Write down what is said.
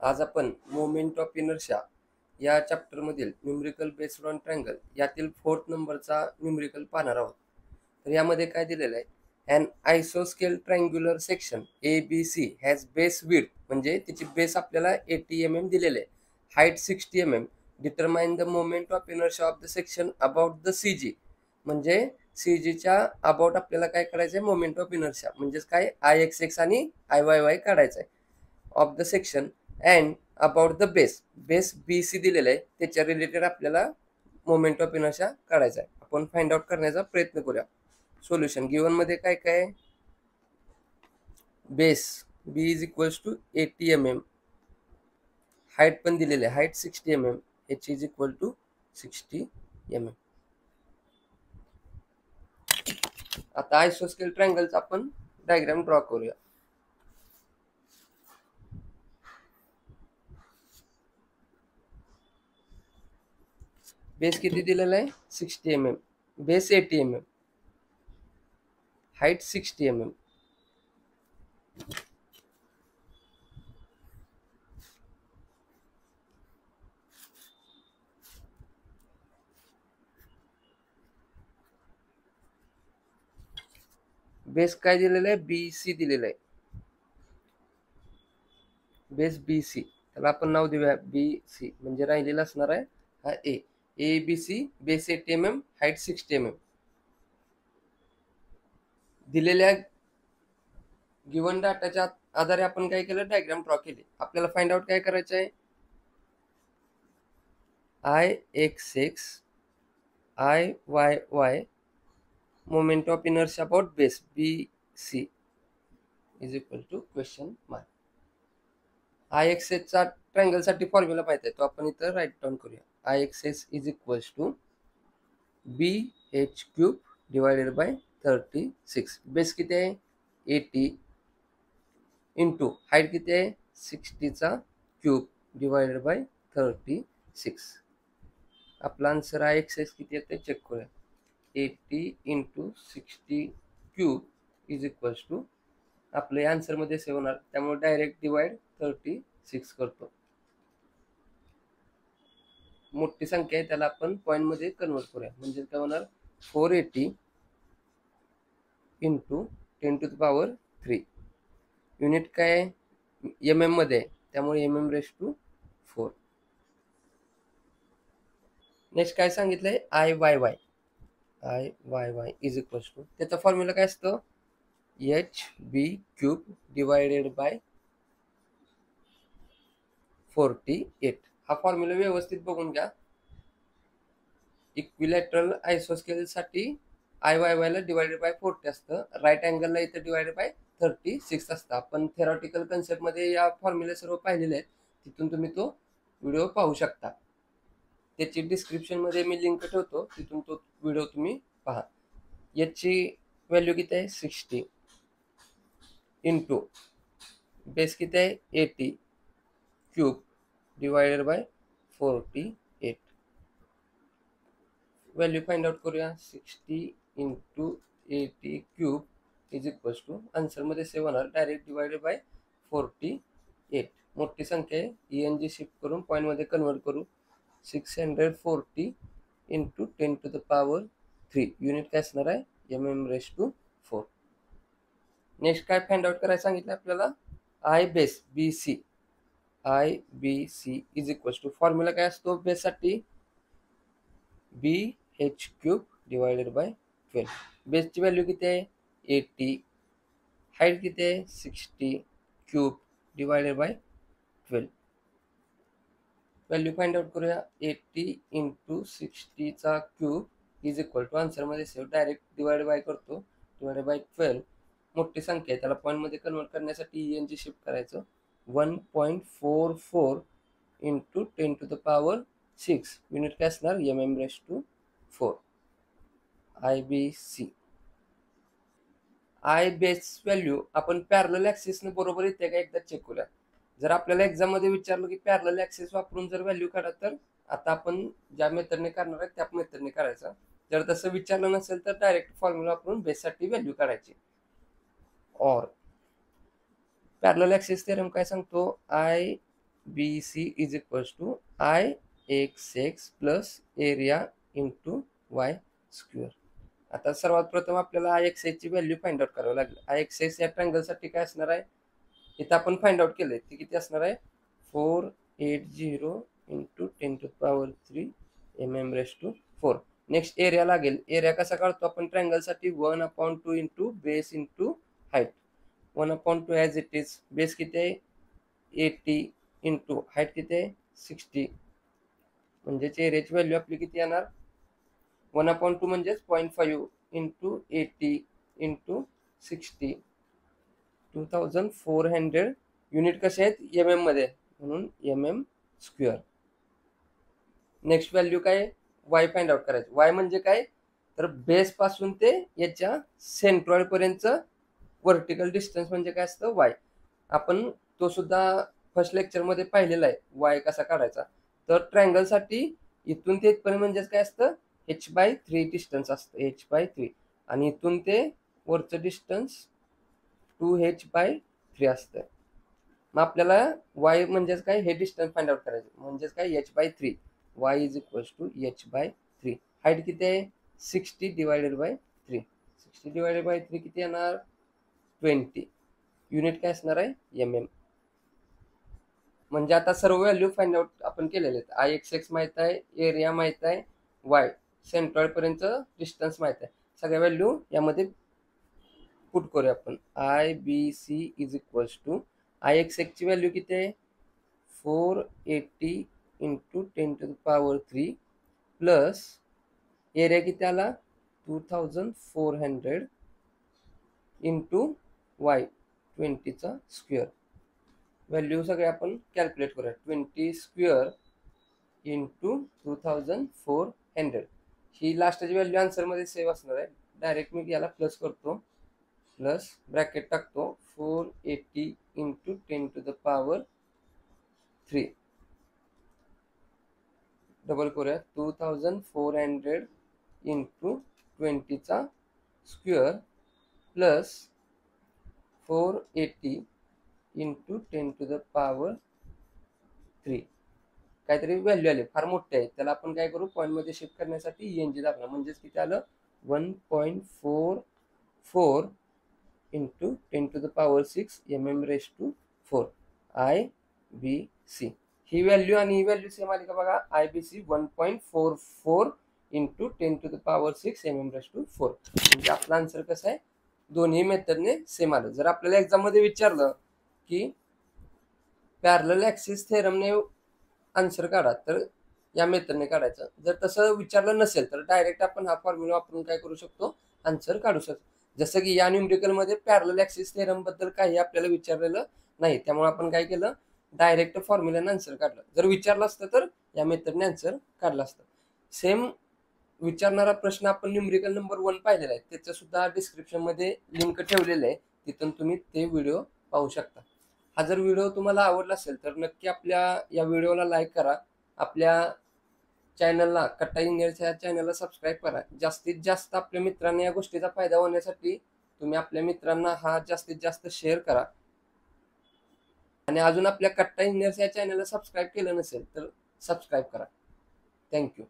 आज आपण moment of inertia या चॅप्टरमधील न्यूमरिकल बेस्ड ऑन ट्रायंगल यातील 4th नंबरचा न्यूमरिकल पाहणार आहोत. तर यामध्ये काय दिलेलं आहे, अन आयसोस्केल triangular section ABC has base width, म्हणजे त्याची बेस आपल्याला 80 mm दिलेले आहे, height 60 mm. Determine the moment of inertia of the section about the CG, म्हणजे CGच्या अबाउट आपल्याला काय करायचं आहे, मोमेंट ऑफ इनर्शिया म्हणजेच काय IXX आणि IYY काढायचं आहे of the section and about the base BC दिलेलं आहे, त्याच्या रिलेटेड आपल्याला मोमेंट ऑफ इनर्शिया काढायचा आहे. आपण फाइंड आउट करण्याचा प्रयत्न करूया. सोल्युशन गिवन मध्ये काय काय, base B is equals to 80 mm, height पण दिलेली आहे, height 60 mm, H is equal to 60 mm. आता आयसोस्केल ट्रायंगलचा आपण डायग्राम ड्रॉ करूया. बेस किती दिलेला आहे, 60 mm, base 80 mm, height 60 mm. Base काय दिलेलं आहे, BC दिलेलं आहे, बेस BC. त्याला आपण नाव देऊया BC, म्हणजे राहिलेला असणार आहे हा ABC, base 80 mm, height 60 mm. दिलेल्या गिवन डाटाच्या आधारे आपण काय केलं, डायग्राम ड्रॉ केले. आपल्याला फाइंड आउट काय करायचं आहे, IXX IYY moment of inertia about base BC is equal to question mark. IXX चा ट्रायंगल साठी फॉर्म्युला माहिती आहे, तो आपण इथं राईट डाऊन करूया. IXX is equals to BH cube divided by 36. बेस किती आहे, 80, इंटू हाईट किती आहे, 60 चा क्यूब डिवायडेड बाय 36. आपला आन्सर IXX किती येते चेक करूया. 80 into 60 cube is equals to, आपले आन्सर मध्ये सेव्ह होणार, त्यामुळे डायरेक्ट डिवाइड 36 करतो. मोठी संख्या आहे त्याला आपण पॉईंट मध्ये कन्वर्ट करूया, म्हणजे काय होणार, 480 इंटू 10⁻3. युनिट काय आहे, MM मध्ये आहे, त्यामुळे MM⁻4. नेक्स्ट काय सांगितलंय, IYY इज इक्वल टू, त्याचा फॉर्म्युला काय असतो, HB क्यूब डिवायडेड बाय 48. हा फॉर्म्युला व्यवस्थित बघून घ्या. इक्विलॅटरल आयसोस्केल साठी IYY ला डिवायडेड बाय 40 असतं, राईट अँगलला इथं डिवायडेड बाय 36 असतं. आपण थेरॉटिकल कन्सेप्ट मध्ये या फॉर्म्युला सर्व पाहिलेले आहेत, तिथून तुम्ही तो व्हिडिओ पाहू शकता. त्याची डिस्क्रिप्शन मध्ये मी लिंक ठेवतो, तिथून तो व्हिडिओ तुम्ही पहा. याची व्हॅल्यू किती आहे, 60 इंटू बेस किती आहे, 80 cube divided by 48. Value find out करूया. 60 into 80 cube is equal to, answer मध्ये सेव्ह होणार, डायरेक्ट डिवायडेड बाय 48. मोठी संख्या आहे, ENG शिफ्ट करून पॉईंट मध्ये कन्वर्ट करू. 640 इंटू 10⁻3. युनिट काय असणार आहे, MM⁻4. नेक्स्ट काय फाइंड आउट करायला सांगितलं आपल्याला, IBC is equal to, formula काय असतो बेस साठी, BH क्यूब डिवायडेड बाय 12. बेसची व्हॅल्यू किती आहे, 80, हाईट किती आहे, 60 cube divided by 12. Value find out करूया. 80 इंटू 60 चा cube is equal to, answer मध्ये सेव्ह, डायरेक्ट डिवाइड बाय करतो, डिवाइडेड बाय 12. मोठी संख्या आहे, त्याला पॉईंट मध्ये कन्वर्ट करण्यासाठी ENG शिफ्ट करायचं. 1.44 इंटू 10⁻6. युनिट काय असणार, MM⁻4. IBC. I base value आपण पॅरलल ऍक्सिस ने बरोबर येते का एकदा चेक करूया. जर आपल्याला एक्झाम मध्ये विचारलं की पॅरलल ऍक्सिस वापरून जर व्हॅल्यू काढा, तर आता आपण ज्या मेथडने करणार आहे त्या मेथडने करायचा. जर तसं विचारलं नसेल तर डायरेक्ट फॉर्म्युला वापरून बेस साठी व्हॅल्यू काढायची. और पॅरलल ऍक्सिस थेरम काय सांगतो, B C is equals to I X X plus area into Y square. आता सर्वात प्रथम आपल्याला आय एक्स ची व्हॅल्यू फाइंड आउट करावी लागेल. आय एक्स एक्स या ट्रँगलसाठी काय असणार आहे, इथं आपण फाइंड आउट केलंय ती किती असणार आहे, 480 इंटू 10⁻³ mm⁴. नेक्स्ट एरिया लागेल. एरिया कसा काढतो आपण ट्रँगलसाठी, 1/2 into base into height. 1/2 as it is. Base किती आहे 80 इंटू हाईट किती आहे 60. म्हणजेच एरियाची व्हॅल्यू आपली किती येणार, 1/2 म्हणजेच 0.5 इंटू 80 इंटू 60. 2400 युनिट कसे आहेत MM मध्ये, म्हणून mm². नेक्स्ट व्हॅल्यू काय, वाय फाइंड आउट करायचं. वाय म्हणजे काय, तर बेस पासून ते याच्या सेंट्रॉइड पर्यंत व्हर्टिकल डिस्टन्स म्हणजे काय असतं वाय. आपण तो सुद्धा फर्स्ट लेक्चर मध्ये पाहिलेला आहे वाय कसा काढायचा. तर ट्रँगल साठी इथून ते इथपर्यंत म्हणजेच काय असतं h/3 डिस्टन्स असतं, h/3. आणि इथून ते वरचं डिस्टन्स 2h/3 असतं. मग आपल्याला वाय म्हणजेच काय हे डिस्टन्स फाइंड आउट करायचं, म्हणजेच काय h/3. Y is equals to h/3. Height किती आहे 60 डिवायडेड बाय 3. 60 डिवायडेड बाय 3 किती येणार 20. युनिट काय असणार आहे MM. म्हणजे आता सर्व व्हॅल्यू फाइंड आउट आपण केलेले आहेत. आय एक्स एक्स माहित आहे, एरिया माहित आहे, वाय सेंट्रॉइड पर्यंत डिस्टन्स माहित आहे. सगळ्या व्हॅल्यू यामध्ये पुट करूया आपण. I B C is equals to I X X ची व्हॅल्यू किती आहे 480 इंटू 10⁻³ प्लस एरिया किती आला 2400 इंटू वाय 20चा स्क्वेअर. व्हॅल्यू सगळे आपण कॅल्क्युलेट करूया. 20 स्क्वेअर इंटू 2400. ही लास्टची व्हॅल्यू आन्सरमध्ये सेव्ह असणार आहे. डायरेक्ट मी याला प्लस करतो, प्लस ब्रॅकेट टाकतो 480 इंटू 10⁻³ डबल करूया 2400 इंटू 20चा स्क्वेअर प्लस 480 इंटू 10⁻³ काहीतरी व्हॅल्यू आली फार मोठे आहे, त्याला आपण काय करू पॉईंट मध्ये शिफ्ट करण्यासाठी ENG दाबणार. म्हणजेच किती आलं 1.44 इंटू 10⁻6 mm⁴. IBC. ही व्हॅल्यू आणि ही व्हॅल्यू सेम आली का बघा. IBC 1.44 into 10⁻6 mm⁴. म्हणजे आपला आन्सर कसं आहे दोन्ही मेथडने सेम आलं. जर आपल्याला एक्झाम मध्ये विचारलं की पॅरलल ऍक्सिस थेरमने आन्सर काढा तर या मेथडने काढायचं. जर तसं विचारलं नसेल तर डायरेक्ट आपण हा फॉर्म्युला वापरून काय करू शकतो आन्सर काढू शकतो. जसं की या न्यूमरिकल मध्ये पॅरलल ऍक्सिस थेरम बद्दल काही आपल्याला विचारलेलं नाही, त्यामुळे आपण काय केलं डायरेक्ट फॉर्म्युलाने आन्सर काढलं. जर विचारलं असतं तर या मेथडने आन्सर काढलं असतं. सेम विचारणारा प्रश्न आपण न्यूमरिकल नंबर 1 पाहिलेला आहे, त्याचं सुद्धा डिस्क्रिप्शन मध्ये लिंक ठेवलेलं आहे, तिथून तुम्ही ते व्हिडिओ पाहू शकता. हा जर व्हिडिओ तुम्हाला आवडला असेल तर नक्की आपल्या या व्हिडिओला लाईक करा. आपल्या चॅनलला कट्टा इंजिनिअरच्या चॅनलला सबस्क्राईब करा. जास्तीत जास्त आपल्या मित्रांना या गोष्टीचा फायदा होण्यासाठी तुम्ही आपल्या मित्रांना हा जास्तीत जास्त शेअर करा. आणि अजून आपल्या कट्टा इंजिनिअरच्या चॅनलला सबस्क्राईब केलं नसेल तर सबस्क्राईब करा. थँक्यू.